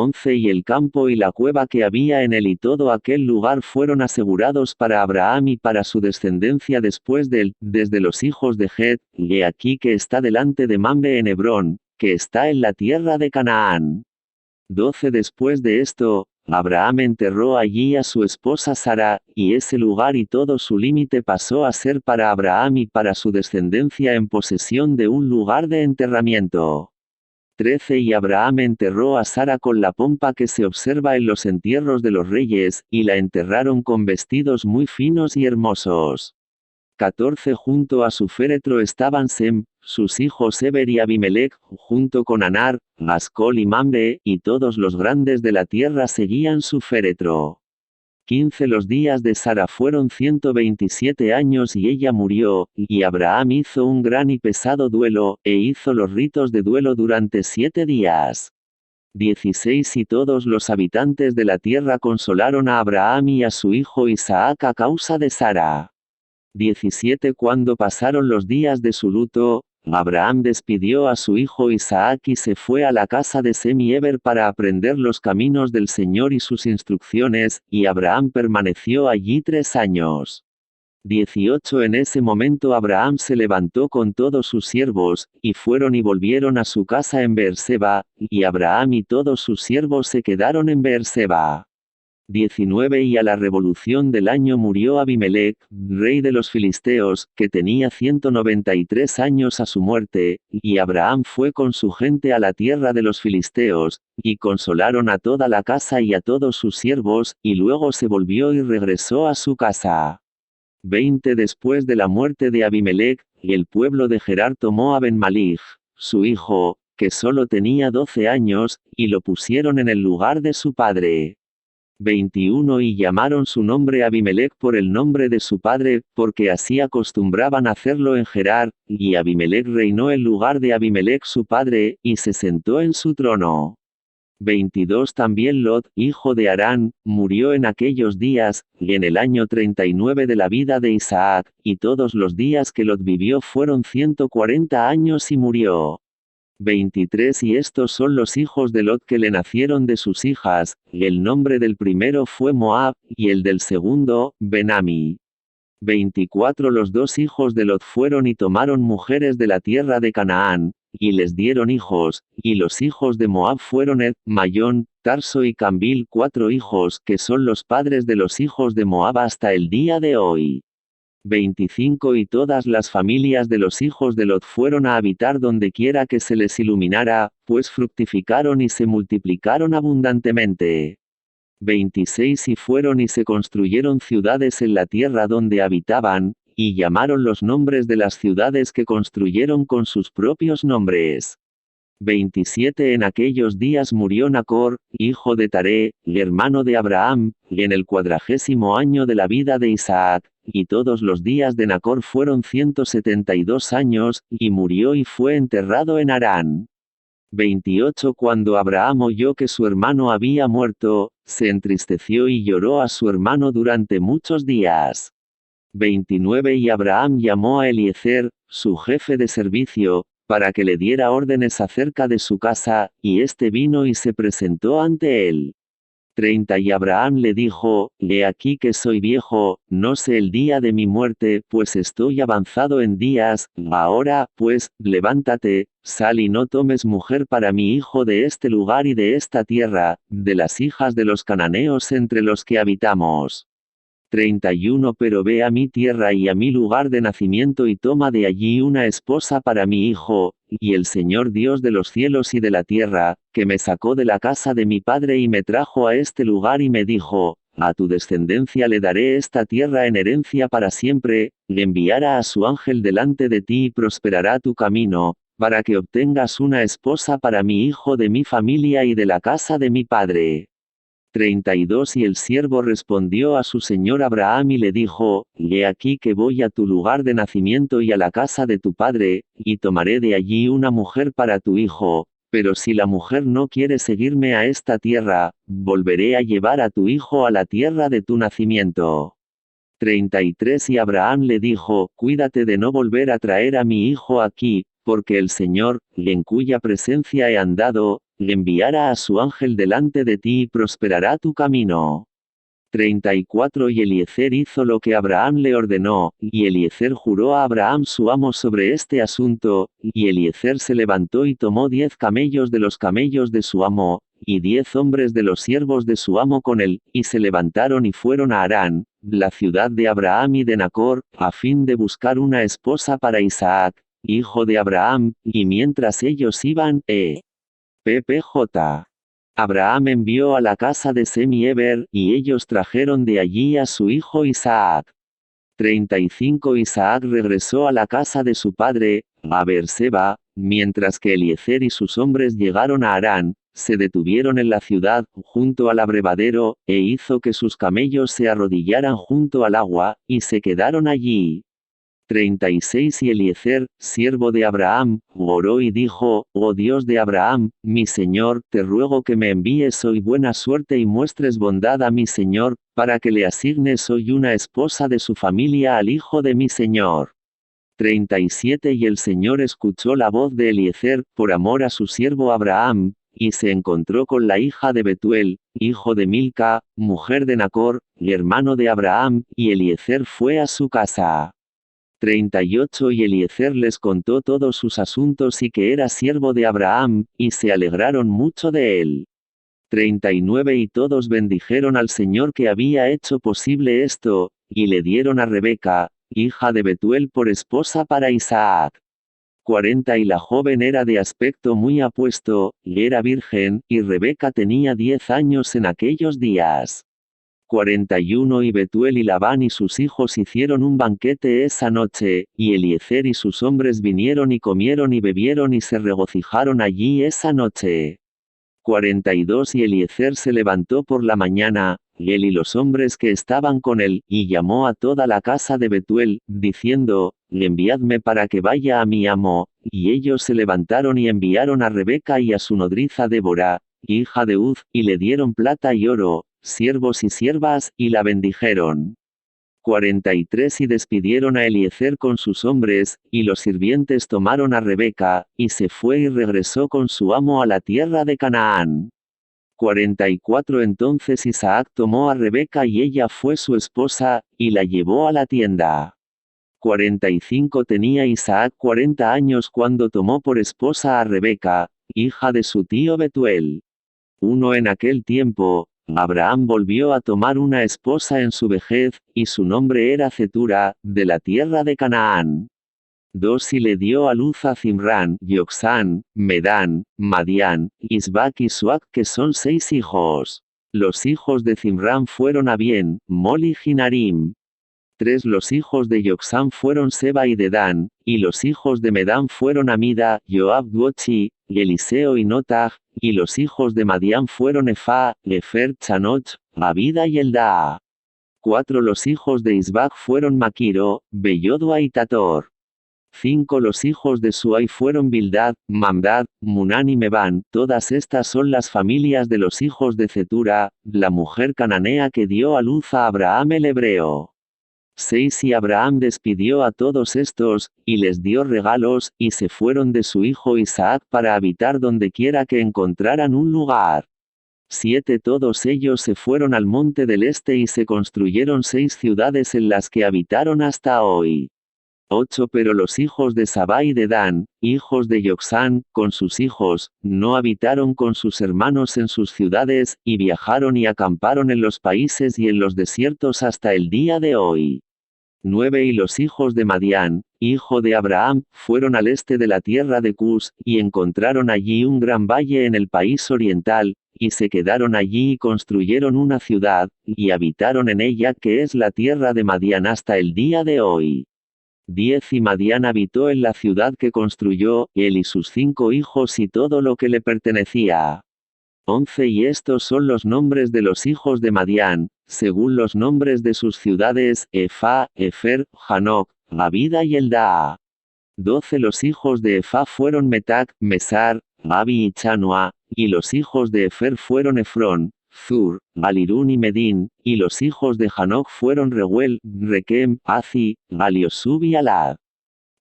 11 Y el campo y la cueva que había en él y todo aquel lugar fueron asegurados para Abraham y para su descendencia después de él, desde los hijos de Het, y he aquí que está delante de Mamre en Hebrón, que está en la tierra de Canaán. 12 Después de esto, Abraham enterró allí a su esposa Sara, y ese lugar y todo su límite pasó a ser para Abraham y para su descendencia en posesión de un lugar de enterramiento. 13 Y Abraham enterró a Sara con la pompa que se observa en los entierros de los reyes, y la enterraron con vestidos muy finos y hermosos. 14 Junto a su féretro estaban Sem, sus hijos Eber y Abimelech, junto con Anar, Ascol y Mamre, y todos los grandes de la tierra seguían su féretro. 15 Los días de Sara fueron 127 años y ella murió, y Abraham hizo un gran y pesado duelo, e hizo los ritos de duelo durante 7 días. 16 Y todos los habitantes de la tierra consolaron a Abraham y a su hijo Isaac a causa de Sara. 17 Cuando pasaron los días de su luto, Abraham despidió a su hijo Isaac y se fue a la casa de Sem y Eber para aprender los caminos del Señor y sus instrucciones, y Abraham permaneció allí 3 años. 18 En ese momento Abraham se levantó con todos sus siervos, y fueron y volvieron a su casa en Beerseba, y Abraham y todos sus siervos se quedaron en Beerseba. 19 Y a la revolución del año murió Abimelech, rey de los filisteos, que tenía 193 años a su muerte, y Abraham fue con su gente a la tierra de los filisteos, y consolaron a toda la casa y a todos sus siervos, y luego se volvió y regresó a su casa. 20 Después de la muerte de Abimelech, el pueblo de Gerar tomó a Ben-Malij, su hijo, que solo tenía 12 años, y lo pusieron en el lugar de su padre. 21 Y llamaron su nombre Abimelech por el nombre de su padre, porque así acostumbraban hacerlo en Gerar, y Abimelech reinó en lugar de Abimelech su padre, y se sentó en su trono. 22 También Lot, hijo de Harán, murió en aquellos días, y en el año 39 de la vida de Isaac, y todos los días que Lot vivió fueron 140 años y murió. 23 Y estos son los hijos de Lot que le nacieron de sus hijas, y el nombre del primero fue Moab, y el del segundo, Ben-Ami. 24 Los dos hijos de Lot fueron y tomaron mujeres de la tierra de Canaán, y les dieron hijos, y los hijos de Moab fueron Ed, Mayón, Tarso y Cambil 4 hijos que son los padres de los hijos de Moab hasta el día de hoy. 25 Y todas las familias de los hijos de Lot fueron a habitar donde quiera que se les iluminara, pues fructificaron y se multiplicaron abundantemente. 26 Y fueron y se construyeron ciudades en la tierra donde habitaban, y llamaron los nombres de las ciudades que construyeron con sus propios nombres. 27 En aquellos días murió Nacor, hijo de Taré, hermano de Abraham, en el 40º año de la vida de Isaac, y todos los días de Nacor fueron 172 años, y murió y fue enterrado en Harán. 28 Cuando Abraham oyó que su hermano había muerto, se entristeció y lloró a su hermano durante muchos días. 29 Y Abraham llamó a Eliezer, su jefe de servicio, para que le diera órdenes acerca de su casa, y éste vino y se presentó ante él. 30 Y Abraham le dijo, he aquí que soy viejo, no sé el día de mi muerte, pues estoy avanzado en días, ahora, pues, levántate, sal y no tomes mujer para mi hijo de este lugar y de esta tierra, de las hijas de los cananeos entre los que habitamos. 31 Pero ve a mi tierra y a mi lugar de nacimiento y toma de allí una esposa para mi hijo, y el Señor Dios de los cielos y de la tierra, que me sacó de la casa de mi padre y me trajo a este lugar y me dijo, a tu descendencia le daré esta tierra en herencia para siempre, le enviará a su ángel delante de ti y prosperará tu camino, para que obtengas una esposa para mi hijo de mi familia y de la casa de mi padre. 32 Y el siervo respondió a su señor Abraham y le dijo, he aquí que voy a tu lugar de nacimiento y a la casa de tu padre, y tomaré de allí una mujer para tu hijo, pero si la mujer no quiere seguirme a esta tierra, volveré a llevar a tu hijo a la tierra de tu nacimiento. 33 Y Abraham le dijo, cuídate de no volver a traer a mi hijo aquí, porque el Señor, en cuya presencia he andado, enviará a su ángel delante de ti y prosperará tu camino. 34 Y Eliezer hizo lo que Abraham le ordenó, y Eliezer juró a Abraham su amo sobre este asunto, y Eliezer se levantó y tomó 10 camellos de los camellos de su amo, y 10 hombres de los siervos de su amo con él, y se levantaron y fueron a Harán, la ciudad de Abraham y de Nacor, a fin de buscar una esposa para Isaac, hijo de Abraham, y mientras ellos iban, ppj. Abraham envió a la casa de Sem y Eber, y ellos trajeron de allí a su hijo Isaac. 35 Isaac regresó a la casa de su padre, a Beerseba, mientras que Eliezer y sus hombres llegaron a Harán, se detuvieron en la ciudad, junto al abrevadero, e hizo que sus camellos se arrodillaran junto al agua, y se quedaron allí. 36 Y Eliezer, siervo de Abraham, oró y dijo, oh Dios de Abraham, mi Señor, te ruego que me envíes hoy buena suerte y muestres bondad a mi Señor, para que le asignes hoy una esposa de su familia al hijo de mi Señor. 37 Y el Señor escuchó la voz de Eliezer, por amor a su siervo Abraham, y se encontró con la hija de Betuel, hijo de Milca, mujer de Nacor, y hermano de Abraham, y Eliezer fue a su casa. 38 Y Eliezer les contó todos sus asuntos y que era siervo de Abraham, y se alegraron mucho de él. 39 Y todos bendijeron al Señor que había hecho posible esto, y le dieron a Rebeca, hija de Betuel por esposa para Isaac. 40 Y la joven era de aspecto muy apuesto, y era virgen, y Rebeca tenía 10 años en aquellos días. 41 Y Betuel y Labán y sus hijos hicieron un banquete esa noche, y Eliezer y sus hombres vinieron y comieron y bebieron y se regocijaron allí esa noche. 42 Y Eliezer se levantó por la mañana, y él y los hombres que estaban con él, y llamó a toda la casa de Betuel, diciendo, enviadme para que vaya a mi amo, y ellos se levantaron y enviaron a Rebeca y a su nodriza Débora, hija de Uz, y le dieron plata y oro, siervos y siervas, y la bendijeron. 43 Y despidieron a Eliezer con sus hombres, y los sirvientes tomaron a Rebeca, y se fue y regresó con su amo a la tierra de Canaán. 44 Entonces Isaac tomó a Rebeca y ella fue su esposa, y la llevó a la tienda. 45 Tenía Isaac 40 años cuando tomó por esposa a Rebeca, hija de su tío Betuel. En aquel tiempo, Abraham volvió a tomar una esposa en su vejez, y su nombre era Cetura, de la tierra de Canaán. 2 Y le dio a luz a Zimrán, Yoxán, Medán, Madián, Isbac y Suac, que son 6 hijos. Los hijos de Zimrán fueron Abien, Mol y Ginarim. 3 Los hijos de Yoxán fueron Seba y Dedán, y los hijos de Medán fueron Amida, Joab Gochi, y Eliseo y Notag, y los hijos de Madián fueron Efa, Efer, Chanoch, Abida y Eldaa. 4 Los hijos de Isbac fueron Maquiro, Beyodua y Tator. 5 Los hijos de Suai fueron Bildad, Mamdad, Munán y Mebán. Todas estas son las familias de los hijos de Cetura, la mujer cananea que dio a luz a Abraham el hebreo. 6 Y Abraham despidió a todos estos, y les dio regalos, y se fueron de su hijo Isaac para habitar donde quiera que encontraran un lugar. 7 Todos ellos se fueron al monte del este y se construyeron 6 ciudades en las que habitaron hasta hoy. 8 Pero los hijos de Saba y de Dan, hijos de Yoxán, con sus hijos, no habitaron con sus hermanos en sus ciudades, y viajaron y acamparon en los países y en los desiertos hasta el día de hoy. 9 Y los hijos de Madián, hijo de Abraham, fueron al este de la tierra de Cus, y encontraron allí un gran valle en el país oriental, y se quedaron allí y construyeron una ciudad, y habitaron en ella, que es la tierra de Madián hasta el día de hoy. 10 Y Madián habitó en la ciudad que construyó, él y sus 5 hijos y todo lo que le pertenecía. 11 Y estos son los nombres de los hijos de Madián, según los nombres de sus ciudades, Efa, Efer, Hanoc, Abida y Eldaa. 12 Los hijos de Efa fueron Metac, Mesar, Abi y Chanua, y los hijos de Efer fueron Efrón, Zur, Galirún y Medín, y los hijos de Hanoc fueron Reuel, Rekem, Azi, Galiosub y Alad.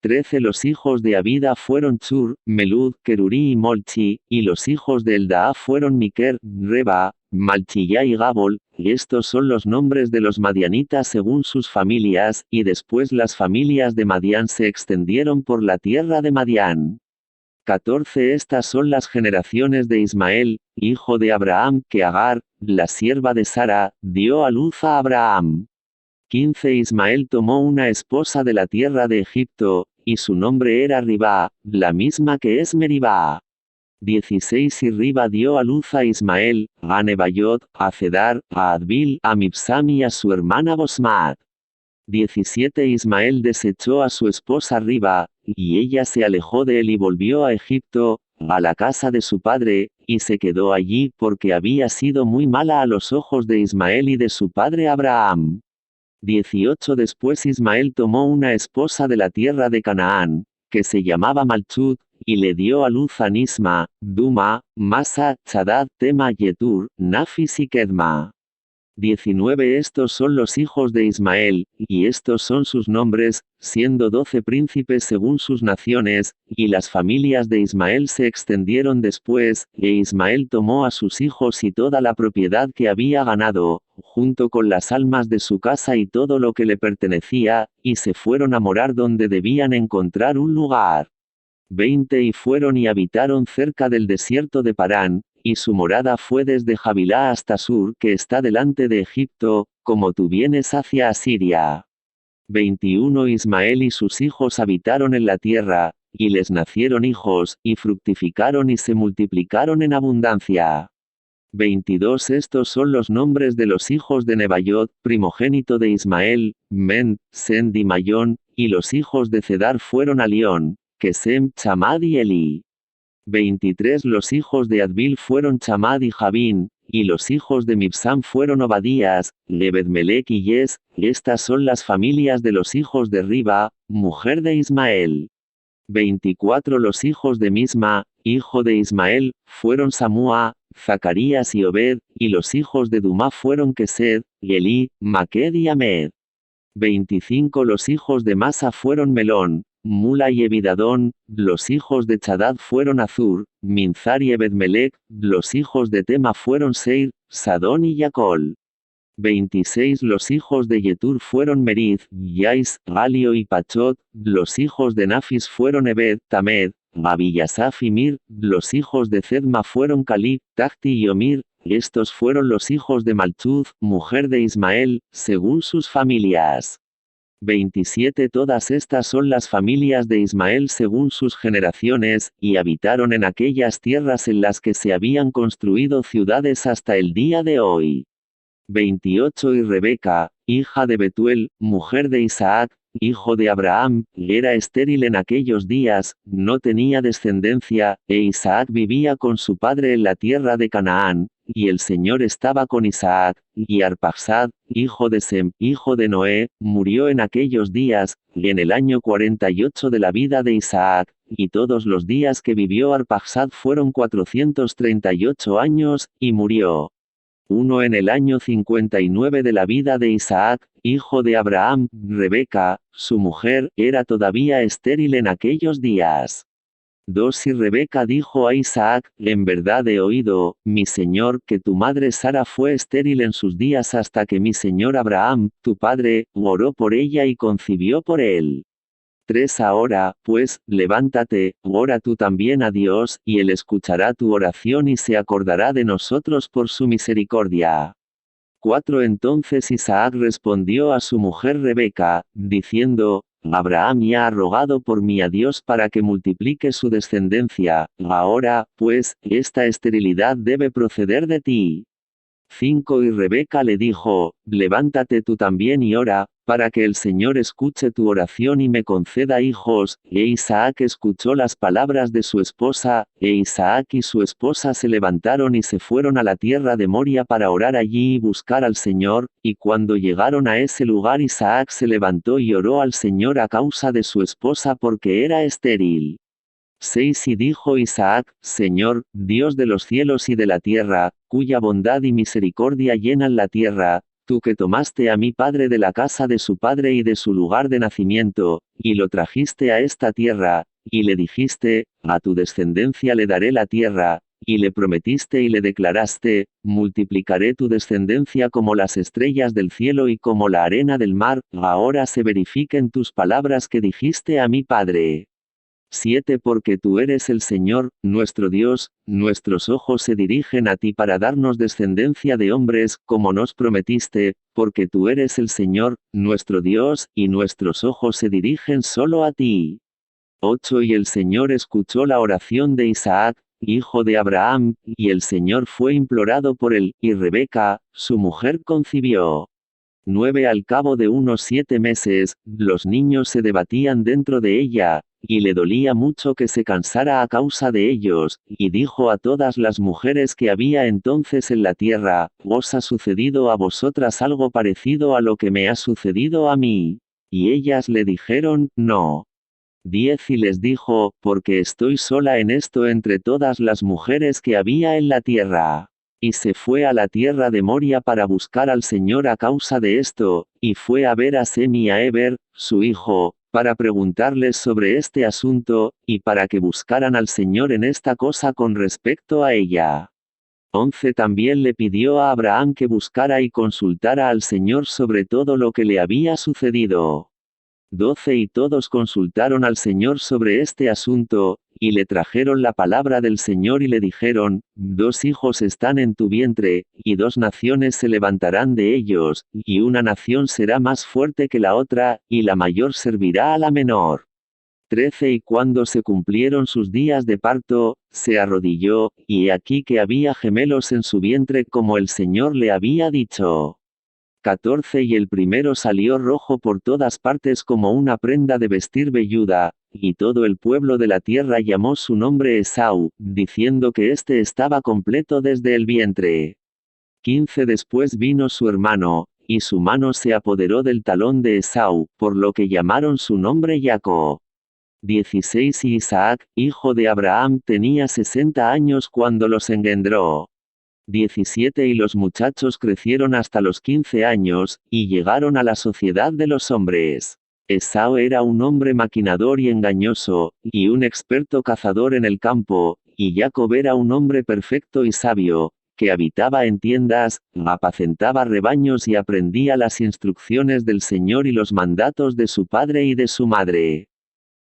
13 Los hijos de Abida fueron Chur, Melud, Kerurí y Molchi, y los hijos de Eldaa fueron Miquer, Reba, Malchillá y Gabol, y estos son los nombres de los madianitas según sus familias, y después las familias de Madián se extendieron por la tierra de Madián. 14 Estas son las generaciones de Ismael, hijo de Abraham, que Agar, la sierva de Sara, dio a luz a Abraham. 15 Ismael tomó una esposa de la tierra de Egipto, y su nombre era Ribá, la misma que es Meribá. 16 Y Riba dio a luz a Ismael, a Nebayot, a Cedar, a Adbil, a Mibsam y a su hermana Bosmat. 17 Ismael desechó a su esposa Riba, y ella se alejó de él y volvió a Egipto, a la casa de su padre, y se quedó allí porque había sido muy mala a los ojos de Ismael y de su padre Abraham. 18 Después Ismael tomó una esposa de la tierra de Canaán, que se llamaba Malchut, y le dio a luz a Nisma, Duma, Masa, Chadad, Tema, Yetur, Nafis y Kedma. 19 Estos son los hijos de Ismael, y estos son sus nombres, siendo 12 príncipes según sus naciones, y las familias de Ismael se extendieron después, e Ismael tomó a sus hijos y toda la propiedad que había ganado, junto con las almas de su casa y todo lo que le pertenecía, y se fueron a morar donde debían encontrar un lugar. 20 Y fueron y habitaron cerca del desierto de Parán, y su morada fue desde Javilá hasta Sur, que está delante de Egipto, como tú vienes hacia Asiria. 21 Ismael y sus hijos habitaron en la tierra, y les nacieron hijos, y fructificaron y se multiplicaron en abundancia. 22 Estos son los nombres de los hijos de Nebayot, primogénito de Ismael, Men, Send y Mayón, y los hijos de Cedar fueron Alión, Kesem, Chamad y Eli. 23 Los hijos de Adbil fueron Chamad y Javín, y los hijos de Mibsam fueron Obadías, Lebedmelech y Yes, y estas son las familias de los hijos de Riba, mujer de Ismael. 24 Los hijos de Misma, hijo de Ismael, fueron Samúa, Zacarías y Obed, y los hijos de Dumá fueron Kesed, Elí, Maqued y Amed. 25 Los hijos de Masa fueron Melón, Mula y Ebidadón, los hijos de Chadad fueron Azur, Minzar y Ebedmelech, los hijos de Tema fueron Seir, Sadón y Yacol. 26 Los hijos de Yetur fueron Merith, Yais, Galio y Pachot, los hijos de Nafis fueron Ebed, Tamed, Abillasaf y Mir, los hijos de Cedma fueron Calib, Tachti y Omir, estos fueron los hijos de Malchuz, mujer de Ismael, según sus familias. 27 Todas estas son las familias de Ismael según sus generaciones, y habitaron en aquellas tierras en las que se habían construido ciudades hasta el día de hoy. 28 Y Rebeca, hija de Betuel, mujer de Isaac, hijo de Abraham, era estéril en aquellos días, no tenía descendencia, e Isaac vivía con su padre en la tierra de Canaán, y el Señor estaba con Isaac, y Arpaxad, hijo de Sem, hijo de Noé, murió en aquellos días, y en el año 48 de la vida de Isaac, y todos los días que vivió Arpaxad fueron 438 años, y murió. Uno en el año 59 de la vida de Isaac, hijo de Abraham, Rebeca, su mujer, era todavía estéril en aquellos días. 2 Y Rebeca dijo a Isaac, en verdad he oído, mi señor, que tu madre Sara fue estéril en sus días hasta que mi señor Abraham, tu padre, oró por ella y concibió por él. 3 Ahora, pues, levántate, ora tú también a Dios, y Él escuchará tu oración y se acordará de nosotros por su misericordia. 4 Entonces Isaac respondió a su mujer Rebeca, diciendo, Abraham ya ha rogado por mí a Dios para que multiplique su descendencia, ahora, pues, esta esterilidad debe proceder de ti. 5 Y Rebeca le dijo, levántate tú también y ora, para que el Señor escuche tu oración y me conceda hijos, e Isaac escuchó las palabras de su esposa, e Isaac y su esposa se levantaron y se fueron a la tierra de Moria para orar allí y buscar al Señor, y cuando llegaron a ese lugar Isaac se levantó y oró al Señor a causa de su esposa porque era estéril. 6 Y dijo Isaac, Señor, Dios de los cielos y de la tierra, cuya bondad y misericordia llenan la tierra, tú que tomaste a mi padre de la casa de su padre y de su lugar de nacimiento, y lo trajiste a esta tierra, y le dijiste, a tu descendencia le daré la tierra, y le prometiste y le declaraste, multiplicaré tu descendencia como las estrellas del cielo y como la arena del mar, ahora se verifiquen tus palabras que dijiste a mi padre. 7 Porque tú eres el Señor, nuestro Dios, nuestros ojos se dirigen a ti para darnos descendencia de hombres, como nos prometiste, porque tú eres el Señor, nuestro Dios, y nuestros ojos se dirigen solo a ti. 8 Y el Señor escuchó la oración de Isaac, hijo de Abraham, y el Señor fue implorado por él, y Rebeca, su mujer concibió. 9 Al cabo de unos 7 meses, los niños se debatían dentro de ella, y le dolía mucho que se cansara a causa de ellos, y dijo a todas las mujeres que había entonces en la tierra, ¿os ha sucedido a vosotras algo parecido a lo que me ha sucedido a mí? Y ellas le dijeron, no. 10 Y les dijo, porque estoy sola en esto entre todas las mujeres que había en la tierra. Y se fue a la tierra de Moria para buscar al Señor a causa de esto, y fue a ver a Sem y a Eber, su hijo, para preguntarles sobre este asunto, y para que buscaran al Señor en esta cosa con respecto a ella. 11 También le pidió a Abraham que buscara y consultara al Señor sobre todo lo que le había sucedido. 12 Y todos consultaron al Señor sobre este asunto, y le trajeron la palabra del Señor y le dijeron, 2 hijos están en tu vientre, y 2 naciones se levantarán de ellos, y una nación será más fuerte que la otra, y la mayor servirá a la menor. 13 Y cuando se cumplieron sus días de parto, se arrodilló, y he aquí que había gemelos en su vientre como el Señor le había dicho. 14 Y el primero salió rojo por todas partes como una prenda de vestir velluda, y todo el pueblo de la tierra llamó su nombre Esau, diciendo que éste estaba completo desde el vientre. 15 Después vino su hermano, y su mano se apoderó del talón de Esau, por lo que llamaron su nombre Jacob. 16 Y Isaac, hijo de Abraham, tenía 60 años cuando los engendró. 17 Y los muchachos crecieron hasta los 15 años, y llegaron a la sociedad de los hombres. Esau era un hombre maquinador y engañoso, y un experto cazador en el campo, y Jacob era un hombre perfecto y sabio, que habitaba en tiendas, apacentaba rebaños y aprendía las instrucciones del Señor y los mandatos de su padre y de su madre.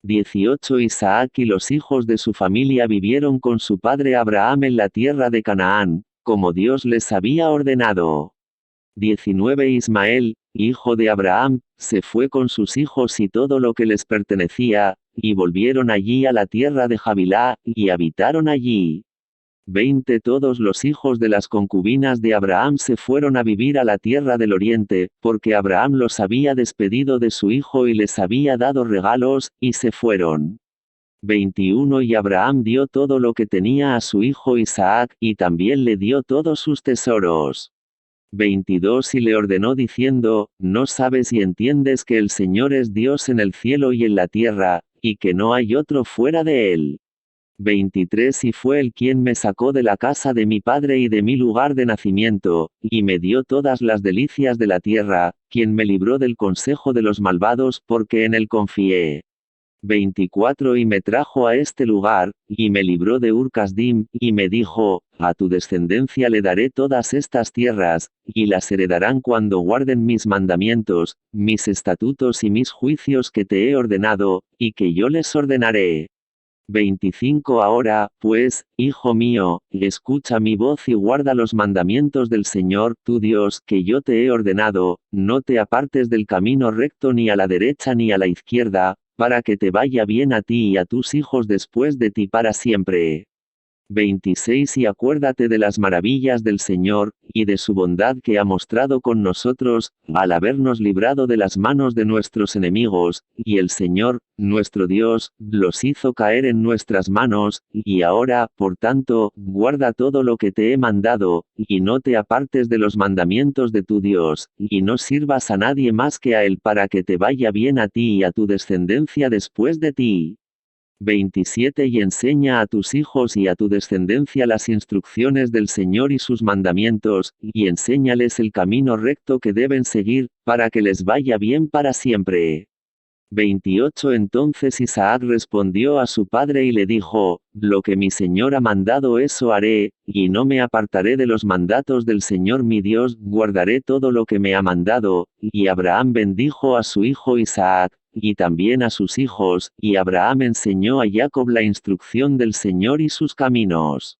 18 Isaac y los hijos de su familia vivieron con su padre Abraham en la tierra de Canaán, como Dios les había ordenado. 19 Ismael, hijo de Abraham, se fue con sus hijos y todo lo que les pertenecía, y volvieron allí a la tierra de Javilá, y habitaron allí. 20 Todos los hijos de las concubinas de Abraham se fueron a vivir a la tierra del oriente, porque Abraham los había despedido de su hijo y les había dado regalos, y se fueron. 21 Y Abraham dio todo lo que tenía a su hijo Isaac, y también le dio todos sus tesoros. 22 Y le ordenó diciendo, ¿no sabes y entiendes que el Señor es Dios en el cielo y en la tierra, y que no hay otro fuera de él? 23 Y fue él quien me sacó de la casa de mi padre y de mi lugar de nacimiento, y me dio todas las delicias de la tierra, quien me libró del consejo de los malvados porque en él confié. 24 Y me trajo a este lugar, y me libró de Ur-Kasdim, y me dijo, a tu descendencia le daré todas estas tierras, y las heredarán cuando guarden mis mandamientos, mis estatutos y mis juicios que te he ordenado, y que yo les ordenaré. 25 Ahora, pues, hijo mío, escucha mi voz y guarda los mandamientos del Señor, tu Dios, que yo te he ordenado, no te apartes del camino recto ni a la derecha ni a la izquierda, para que te vaya bien a ti y a tus hijos después de ti para siempre. 26 Y acuérdate de las maravillas del Señor, y de su bondad que ha mostrado con nosotros, al habernos librado de las manos de nuestros enemigos, y el Señor, nuestro Dios, los hizo caer en nuestras manos, y ahora, por tanto, guarda todo lo que te he mandado, y no te apartes de los mandamientos de tu Dios, y no sirvas a nadie más que a Él para que te vaya bien a ti y a tu descendencia después de ti. 27 Y enseña a tus hijos y a tu descendencia las instrucciones del Señor y sus mandamientos, y enséñales el camino recto que deben seguir, para que les vaya bien para siempre. 28 Entonces Isaac respondió a su padre y le dijo, lo que mi Señor ha mandado eso haré, y no me apartaré de los mandatos del Señor mi Dios, guardaré todo lo que me ha mandado. Y Abraham bendijo a su hijo Isaac, y también a sus hijos, y Abraham enseñó a Jacob la instrucción del Señor y sus caminos.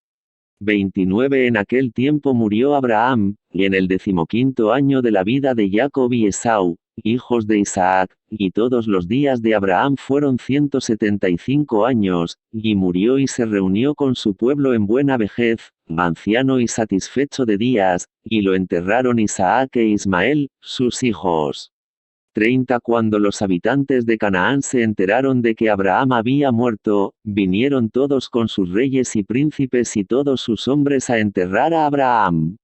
29 En aquel tiempo murió Abraham, y en el 15º año de la vida de Jacob y Esau, hijos de Isaac, y todos los días de Abraham fueron 175 años, y murió y se reunió con su pueblo en buena vejez, anciano y satisfecho de días, y lo enterraron Isaac e Ismael, sus hijos. 30 Cuando los habitantes de Canaán se enteraron de que Abraham había muerto, vinieron todos con sus reyes y príncipes y todos sus hombres a enterrar a Abraham.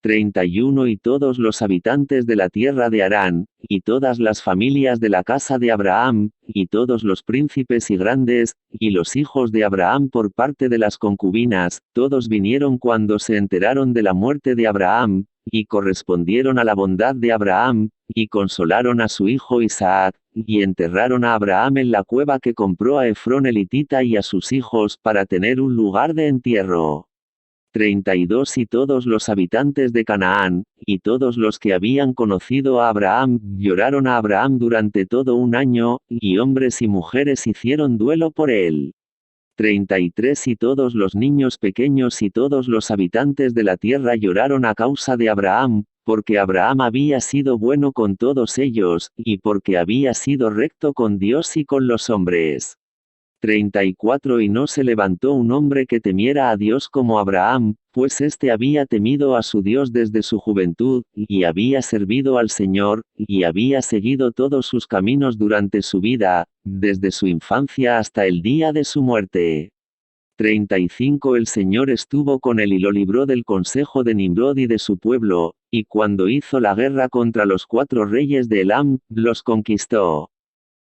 31 Y todos los habitantes de la tierra de Harán, y todas las familias de la casa de Abraham, y todos los príncipes y grandes, y los hijos de Abraham por parte de las concubinas, todos vinieron cuando se enteraron de la muerte de Abraham, y correspondieron a la bondad de Abraham, y consolaron a su hijo Isaac, y enterraron a Abraham en la cueva que compró a Efrón el hitita y a sus hijos para tener un lugar de entierro. 32 Y todos los habitantes de Canaán, y todos los que habían conocido a Abraham, lloraron a Abraham durante todo un año, y hombres y mujeres hicieron duelo por él. 33 Y todos los niños pequeños y todos los habitantes de la tierra lloraron a causa de Abraham, porque Abraham había sido bueno con todos ellos, y porque había sido recto con Dios y con los hombres. 34 Y no se levantó un hombre que temiera a Dios como Abraham, pues éste había temido a su Dios desde su juventud, y había servido al Señor, y había seguido todos sus caminos durante su vida, desde su infancia hasta el día de su muerte. 35 El Señor estuvo con él y lo libró del consejo de Nimrod y de su pueblo, y cuando hizo la guerra contra los 4 reyes de Elam, los conquistó.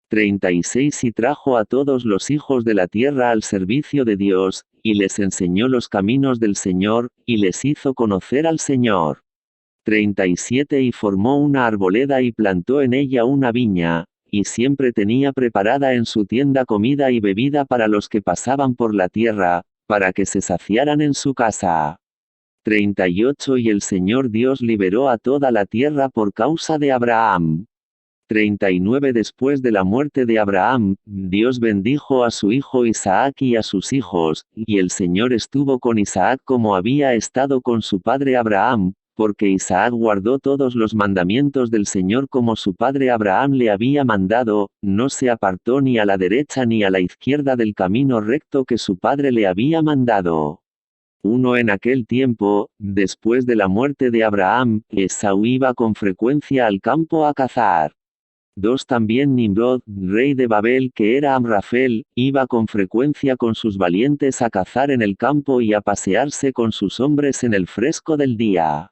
36 Y trajo a todos los hijos de la tierra al servicio de Dios, y les enseñó los caminos del Señor, y les hizo conocer al Señor. 37 Y formó una arboleda y plantó en ella una viña, y siempre tenía preparada en su tienda comida y bebida para los que pasaban por la tierra, para que se saciaran en su casa. 38 Y el Señor Dios liberó a toda la tierra por causa de Abraham. 39 Después de la muerte de Abraham, Dios bendijo a su hijo Isaac y a sus hijos, y el Señor estuvo con Isaac como había estado con su padre Abraham, porque Isaac guardó todos los mandamientos del Señor como su padre Abraham le había mandado, no se apartó ni a la derecha ni a la izquierda del camino recto que su padre le había mandado. 1 En aquel tiempo, después de la muerte de Abraham, Esaú iba con frecuencia al campo a cazar. 2 También Nimrod, rey de Babel que era Amrafel, iba con frecuencia con sus valientes a cazar en el campo y a pasearse con sus hombres en el fresco del día.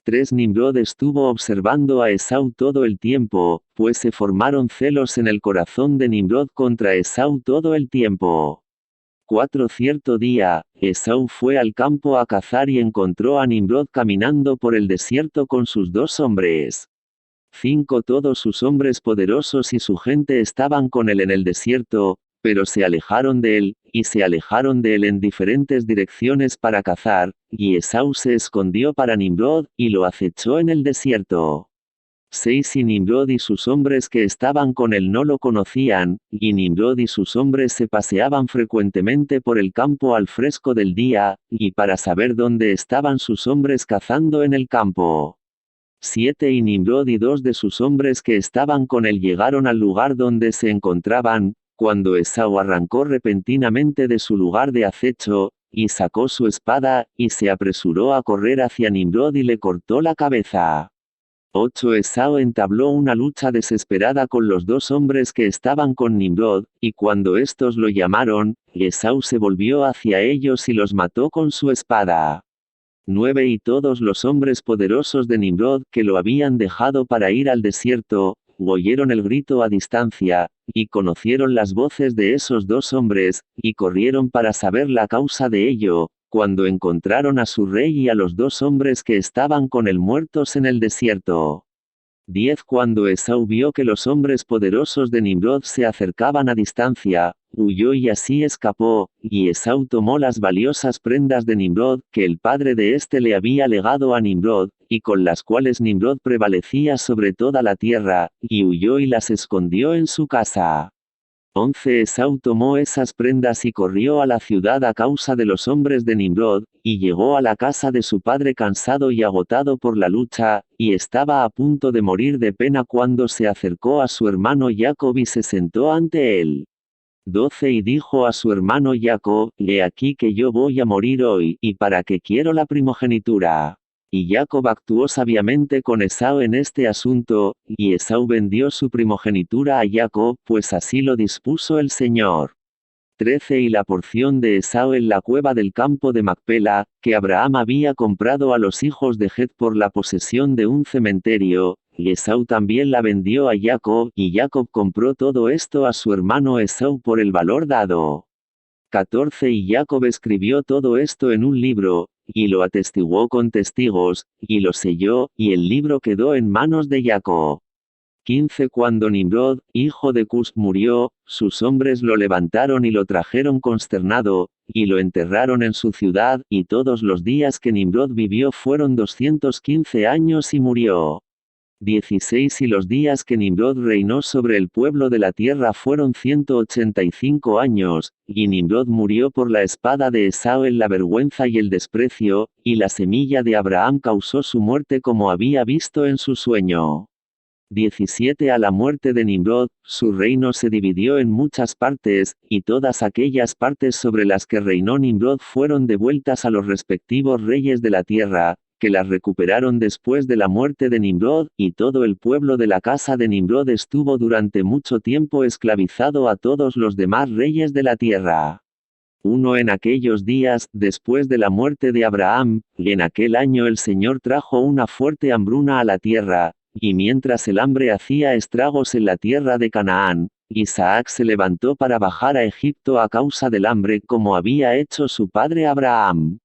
3 Nimrod estuvo observando a Esaú todo el tiempo, pues se formaron celos en el corazón de Nimrod contra Esaú todo el tiempo. 4 Cierto día, Esaú fue al campo a cazar y encontró a Nimrod caminando por el desierto con sus 2 hombres. 5 Todos sus hombres poderosos y su gente estaban con él en el desierto, pero se alejaron de él, y se alejaron de él en diferentes direcciones para cazar, y Esaú se escondió para Nimrod, y lo acechó en el desierto. 6 Y Nimrod y sus hombres que estaban con él no lo conocían, y Nimrod y sus hombres se paseaban frecuentemente por el campo al fresco del día, y para saber dónde estaban sus hombres cazando en el campo. 7 Y Nimrod y 2 de sus hombres que estaban con él llegaron al lugar donde se encontraban, cuando Esaú arrancó repentinamente de su lugar de acecho, y sacó su espada, y se apresuró a correr hacia Nimrod y le cortó la cabeza. 8 Esaú entabló una lucha desesperada con los 2 hombres que estaban con Nimrod, y cuando estos lo llamaron, Esaú se volvió hacia ellos y los mató con su espada. 9 Y todos los hombres poderosos de Nimrod que lo habían dejado para ir al desierto, oyeron el grito a distancia, y conocieron las voces de esos dos hombres, y corrieron para saber la causa de ello, cuando encontraron a su rey y a los dos hombres que estaban con él muertos en el desierto. 10 Cuando Esau vio que los hombres poderosos de Nimrod se acercaban a distancia, huyó y así escapó, y Esau tomó las valiosas prendas de Nimrod, que el padre de éste le había legado a Nimrod, y con las cuales Nimrod prevalecía sobre toda la tierra, y huyó y las escondió en su casa. 11 Esau tomó esas prendas y corrió a la ciudad a causa de los hombres de Nimrod, y llegó a la casa de su padre cansado y agotado por la lucha, y estaba a punto de morir de pena cuando se acercó a su hermano Jacob y se sentó ante él. 12 Y dijo a su hermano Jacob, he aquí que yo voy a morir hoy, y para qué quiero la primogenitura. Y Jacob actuó sabiamente con Esau en este asunto, y Esau vendió su primogenitura a Jacob, pues así lo dispuso el Señor. 13 Y la porción de Esau en la cueva del campo de Macpela, que Abraham había comprado a los hijos de Het por la posesión de un cementerio, y Esau también la vendió a Jacob, y Jacob compró todo esto a su hermano Esau por el valor dado. 14 Y Jacob escribió todo esto en un libro, y lo atestiguó con testigos, y lo selló, y el libro quedó en manos de Jacob. 15 Cuando Nimrod, hijo de Cus, murió, sus hombres lo levantaron y lo trajeron consternado, y lo enterraron en su ciudad, y todos los días que Nimrod vivió fueron 215 años y murió. 16 Y los días que Nimrod reinó sobre el pueblo de la tierra fueron 185 años, y Nimrod murió por la espada de Esau en la vergüenza y el desprecio, y la semilla de Abraham causó su muerte como había visto en su sueño. 17 A la muerte de Nimrod, su reino se dividió en muchas partes, y todas aquellas partes sobre las que reinó Nimrod fueron devueltas a los respectivos reyes de la tierra, que las recuperaron después de la muerte de Nimrod, y todo el pueblo de la casa de Nimrod estuvo durante mucho tiempo esclavizado a todos los demás reyes de la tierra. 1 En aquellos días, después de la muerte de Abraham, y en aquel año el Señor trajo una fuerte hambruna a la tierra, y mientras el hambre hacía estragos en la tierra de Canaán, Isaac se levantó para bajar a Egipto a causa del hambre como había hecho su padre Abraham.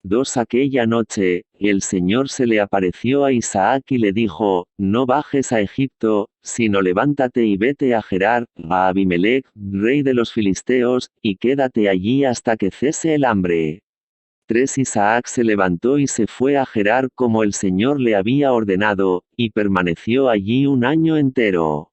2 Aquella noche, el Señor se le apareció a Isaac y le dijo, no bajes a Egipto, sino levántate y vete a Gerar, a Abimelech, rey de los filisteos, y quédate allí hasta que cese el hambre. 3 Isaac se levantó y se fue a Gerar como el Señor le había ordenado, y permaneció allí un año entero.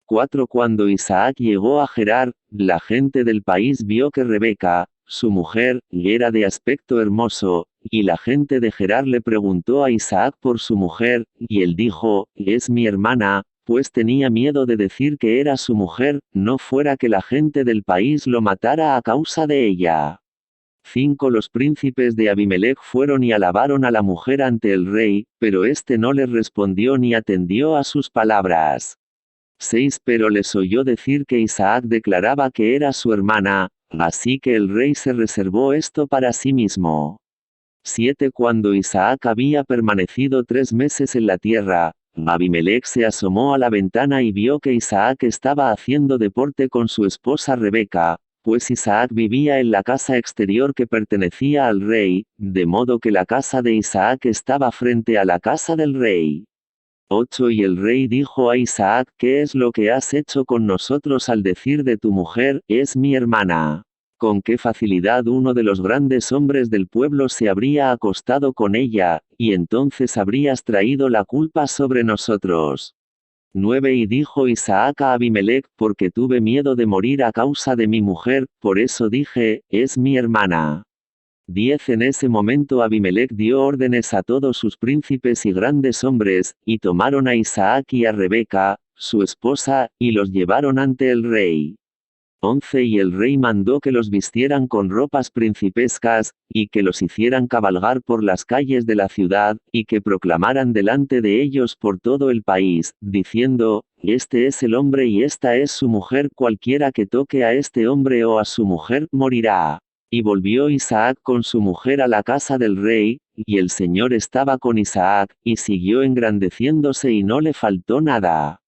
4 Cuando Isaac llegó a Gerar, la gente del país vio que Rebeca, su mujer, era de aspecto hermoso, y la gente de Gerar le preguntó a Isaac por su mujer, y él dijo, es mi hermana, pues tenía miedo de decir que era su mujer, no fuera que la gente del país lo matara a causa de ella. 5 Los príncipes de Abimelech fueron y alabaron a la mujer ante el rey, pero éste no les respondió ni atendió a sus palabras. 6 Pero les oyó decir que Isaac declaraba que era su hermana, así que el rey se reservó esto para sí mismo. 7 Cuando Isaac había permanecido 3 meses en la tierra, Abimelech se asomó a la ventana y vio que Isaac estaba haciendo deporte con su esposa Rebeca, pues Isaac vivía en la casa exterior que pertenecía al rey, de modo que la casa de Isaac estaba frente a la casa del rey. 8 Y el rey dijo a Isaac, ¿qué es lo que has hecho con nosotros al decir de tu mujer, es mi hermana? Con qué facilidad uno de los grandes hombres del pueblo se habría acostado con ella, y entonces habrías traído la culpa sobre nosotros. 9 Y dijo Isaac a Abimelech, porque tuve miedo de morir a causa de mi mujer, por eso dije, es mi hermana. 10 En ese momento Abimelech dio órdenes a todos sus príncipes y grandes hombres, y tomaron a Isaac y a Rebeca, su esposa, y los llevaron ante el rey. 11 Y el rey mandó que los vistieran con ropas principescas, y que los hicieran cabalgar por las calles de la ciudad, y que proclamaran delante de ellos por todo el país, diciendo, este es el hombre y esta es su mujer, cualquiera que toque a este hombre o a su mujer, morirá. Y volvió Isaac con su mujer a la casa del rey, y el Señor estaba con Isaac, y siguió engrandeciéndose y no le faltó nada.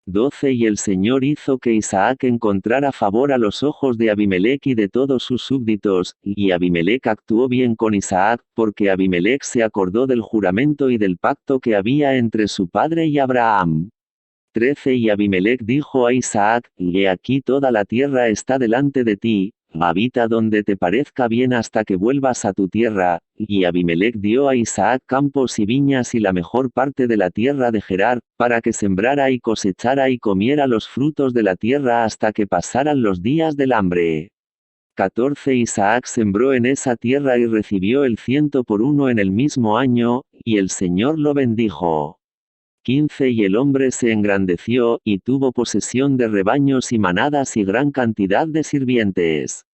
12 Y el Señor hizo que Isaac encontrara favor a los ojos de Abimelech y de todos sus súbditos, y Abimelech actuó bien con Isaac, porque Abimelech se acordó del juramento y del pacto que había entre su padre y Abraham. 13 Y Abimelech dijo a Isaac, he aquí toda la tierra está delante de ti, habita donde te parezca bien hasta que vuelvas a tu tierra, y Abimelech dio a Isaac campos y viñas y la mejor parte de la tierra de Gerar, para que sembrara y cosechara y comiera los frutos de la tierra hasta que pasaran los días del hambre. 14 Isaac sembró en esa tierra y recibió el 100 por 1 en el mismo año, y el Señor lo bendijo. 15 Y el hombre se engrandeció, y tuvo posesión de rebaños y manadas y gran cantidad de sirvientes.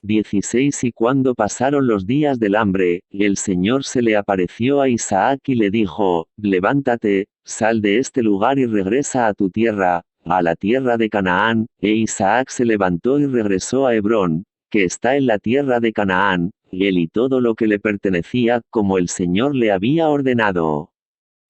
16 Y cuando pasaron los días del hambre, el Señor se le apareció a Isaac y le dijo, levántate, sal de este lugar y regresa a tu tierra, a la tierra de Canaán, e Isaac se levantó y regresó a Hebrón, que está en la tierra de Canaán, él y todo lo que le pertenecía, como el Señor le había ordenado.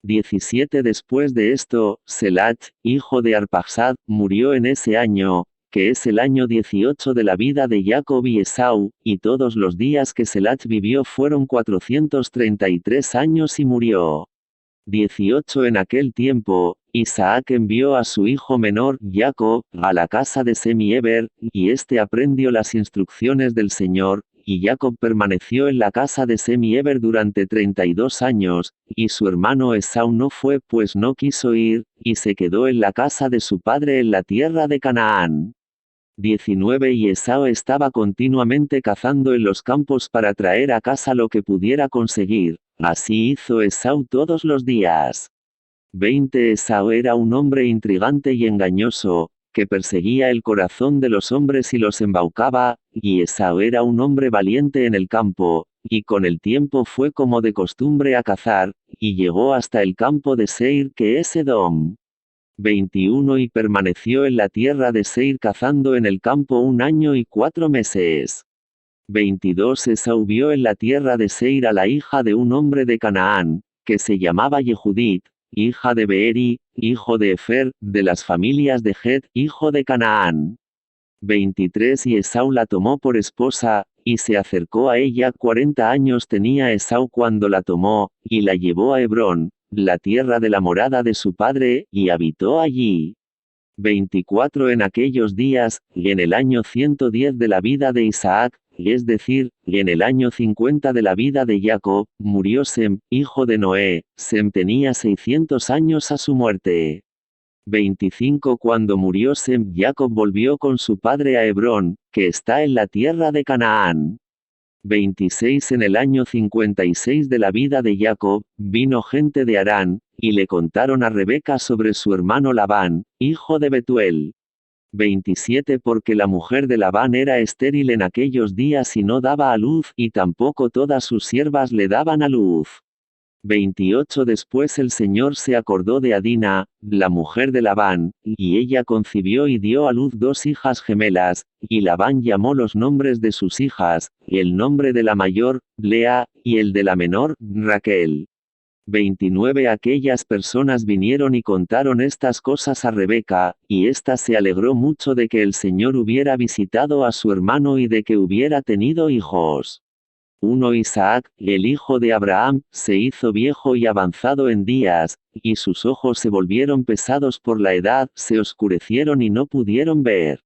17 Después de esto, Selach, hijo de Arpachsad, murió en ese año, que es el año 18 de la vida de Jacob y Esau, y todos los días que Selach vivió fueron 433 años y murió. 18 En aquel tiempo, Isaac envió a su hijo menor, Jacob, a la casa de Sem-Eber, y éste aprendió las instrucciones del Señor, y Jacob permaneció en la casa de Sem-Eber durante 32 años, y su hermano Esau no fue pues no quiso ir, y se quedó en la casa de su padre en la tierra de Canaán. 19 Y Esau estaba continuamente cazando en los campos para traer a casa lo que pudiera conseguir, así hizo Esau todos los días. 20 Esau era un hombre intrigante y engañoso, que perseguía el corazón de los hombres y los embaucaba, y Esau era un hombre valiente en el campo, y con el tiempo fue como de costumbre a cazar, y llegó hasta el campo de Seir que es Edom. 21 Y permaneció en la tierra de Seir cazando en el campo 1 año y 4 meses. 22 Esau vio en la tierra de Seir a la hija de un hombre de Canaán, que se llamaba Yehudit, hija de Beeri, hijo de Efer, de las familias de Het, hijo de Canaán. 23 Y Esau la tomó por esposa, y se acercó a ella. 40 años tenía Esau cuando la tomó, y la llevó a Hebrón, la tierra de la morada de su padre, y habitó allí. 24 En aquellos días, y en el año 110 de la vida de Isaac, es decir, en el año 50 de la vida de Jacob, murió Sem, hijo de Noé. Sem tenía 600 años a su muerte. 25 Cuando murió Sem, Jacob volvió con su padre a Hebrón, que está en la tierra de Canaán. 26 En el año 56 de la vida de Jacob, vino gente de Harán, y le contaron a Rebeca sobre su hermano Labán, hijo de Betuel. 27 Porque la mujer de Labán era estéril en aquellos días y no daba a luz, y tampoco todas sus siervas le daban a luz. 28 Después el Señor se acordó de Adina, la mujer de Labán, y ella concibió y dio a luz 2 hijas gemelas, y Labán llamó los nombres de sus hijas, el nombre de la mayor, Lea, y el de la menor, Raquel. 29 Aquellas personas vinieron y contaron estas cosas a Rebeca, y ésta se alegró mucho de que el Señor hubiera visitado a su hermano y de que hubiera tenido hijos. 1 Isaac, el hijo de Abraham, se hizo viejo y avanzado en días, y sus ojos se volvieron pesados por la edad, se oscurecieron y no pudieron ver.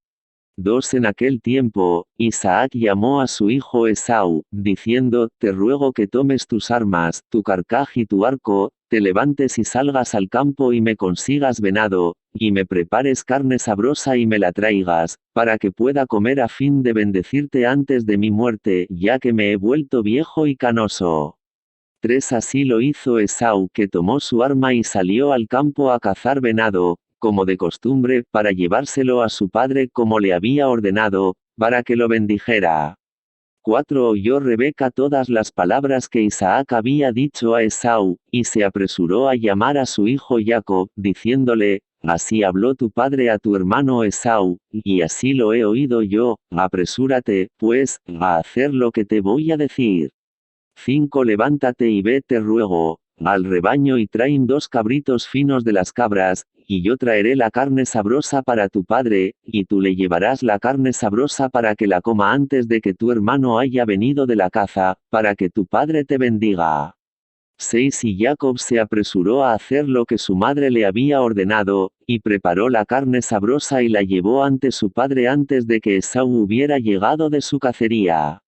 2 En aquel tiempo, Isaac llamó a su hijo Esau, diciendo, te ruego que tomes tus armas, tu carcaj y tu arco, te levantes y salgas al campo y me consigas venado, y me prepares carne sabrosa y me la traigas, para que pueda comer a fin de bendecirte antes de mi muerte, ya que me he vuelto viejo y canoso. 3 Así lo hizo Esau, que tomó su arma y salió al campo a cazar venado, como de costumbre, para llevárselo a su padre como le había ordenado, para que lo bendijera. 4 Oyó Rebeca todas las palabras que Isaac había dicho a Esau, y se apresuró a llamar a su hijo Jacob, diciéndole, así habló tu padre a tu hermano Esau, y así lo he oído yo, apresúrate, pues, a hacer lo que te voy a decir. 5 Levántate y ve te ruego, al rebaño y traen 2 cabritos finos de las cabras, y yo traeré la carne sabrosa para tu padre, y tú le llevarás la carne sabrosa para que la coma antes de que tu hermano haya venido de la caza, para que tu padre te bendiga. 6 Y Jacob se apresuró a hacer lo que su madre le había ordenado, y preparó la carne sabrosa y la llevó ante su padre antes de que Esaú hubiera llegado de su cacería.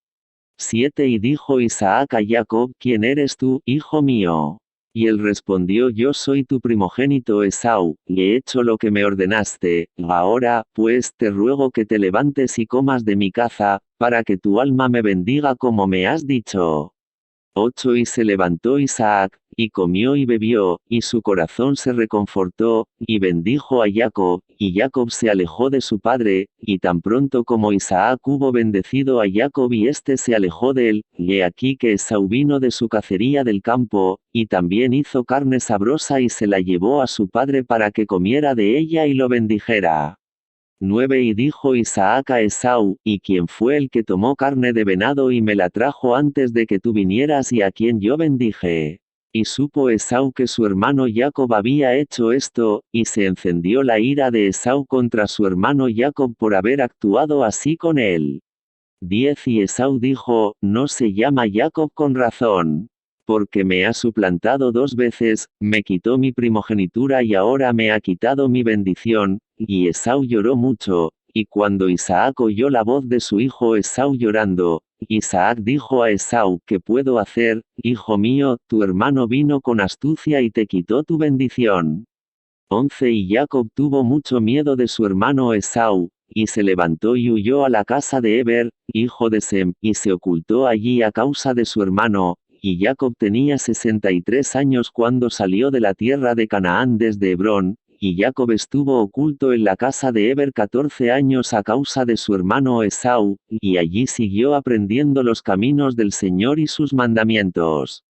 7 Y dijo Isaac a Jacob: ¿Quién eres tú, hijo mío? Y él respondió: Yo soy tu primogénito Esaú, y he hecho lo que me ordenaste. Ahora, pues, te ruego que te levantes y comas de mi caza, para que tu alma me bendiga como me has dicho. 8 Y se levantó Isaac, y comió y bebió, y su corazón se reconfortó, y bendijo a Jacob, y Jacob se alejó de su padre, y tan pronto como Isaac hubo bendecido a Jacob y éste se alejó de él, he aquí que Esaú vino de su cacería del campo, y también hizo carne sabrosa y se la llevó a su padre para que comiera de ella y lo bendijera. 9 Y dijo Isaac a Esaú: ¿Y quién fue el que tomó carne de venado y me la trajo antes de que tú vinieras y a quien yo bendije? Y supo Esaú que su hermano Jacob había hecho esto, y se encendió la ira de Esaú contra su hermano Jacob por haber actuado así con él. 10 Y Esaú dijo: No se llama Jacob con razón. Porque me ha suplantado 2 veces, me quitó mi primogenitura y ahora me ha quitado mi bendición. Y Esaú lloró mucho, y cuando Isaac oyó la voz de su hijo Esaú llorando, Isaac dijo a Esaú: ¿Qué puedo hacer, hijo mío? Tu hermano vino con astucia y te quitó tu bendición. 11 Y Jacob tuvo mucho miedo de su hermano Esaú, y se levantó y huyó a la casa de Eber, hijo de Sem, y se ocultó allí a causa de su hermano. Y Jacob tenía 63 años cuando salió de la tierra de Canaán desde Hebrón, y Jacob estuvo oculto en la casa de Eber 14 años a causa de su hermano Esaú, y allí siguió aprendiendo los caminos del Señor y sus mandamientos.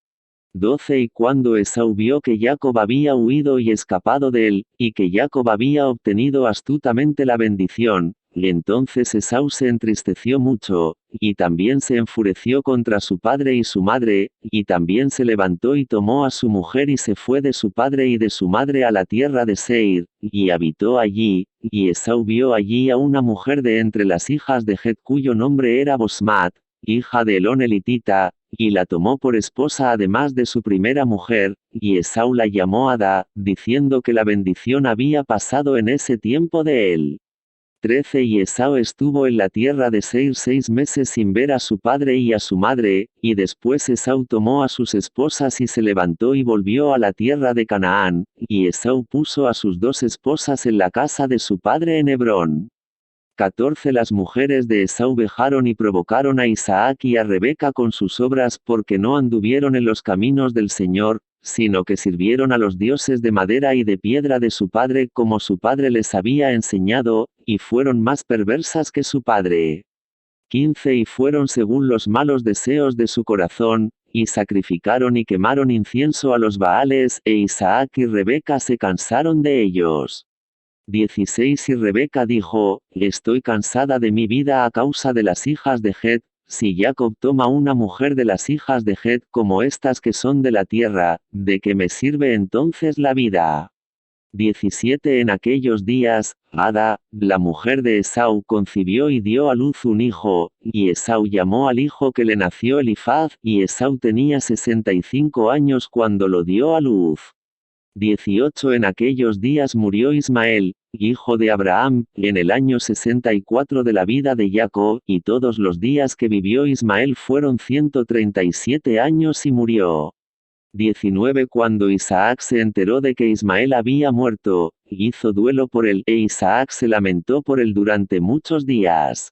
12 Y cuando Esaú vio que Jacob había huido y escapado de él, y que Jacob había obtenido astutamente la bendición, y entonces Esaú se entristeció mucho, y también se enfureció contra su padre y su madre, y también se levantó y tomó a su mujer y se fue de su padre y de su madre a la tierra de Seir, y habitó allí, y Esaú vio allí a una mujer de entre las hijas de Het cuyo nombre era Bosmat, hija de Elón elitita, y la tomó por esposa además de su primera mujer, y Esaú la llamó Ada, diciendo que la bendición había pasado en ese tiempo de él. 13 Y Esaú estuvo en la tierra de Seir 6 meses sin ver a su padre y a su madre, y después Esaú tomó a sus esposas y se levantó y volvió a la tierra de Canaán, y Esaú puso a sus 2 esposas en la casa de su padre en Hebrón. 14 Las mujeres de Esaú vejaron y provocaron a Isaac y a Rebeca con sus obras porque no anduvieron en los caminos del Señor, sino que sirvieron a los dioses de madera y de piedra de su padre como su padre les había enseñado, y fueron más perversas que su padre. 15 Y fueron según los malos deseos de su corazón, y sacrificaron y quemaron incienso a los Baales, e Isaac y Rebeca se cansaron de ellos. 16 Y Rebeca dijo: Estoy cansada de mi vida a causa de las hijas de Het. Si Jacob toma una mujer de las hijas de Het como estas que son de la tierra, ¿de qué me sirve entonces la vida? 17 En aquellos días, Ada, la mujer de Esaú, concibió y dio a luz un hijo, y Esaú llamó al hijo que le nació Elifaz, y Esaú tenía 65 años cuando lo dio a luz. 18 En aquellos días murió Ismael, hijo de Abraham, en el año 64 de la vida de Jacob, y todos los días que vivió Ismael fueron 137 años y murió. 19 Cuando Isaac se enteró de que Ismael había muerto, hizo duelo por él, e Isaac se lamentó por él durante muchos días.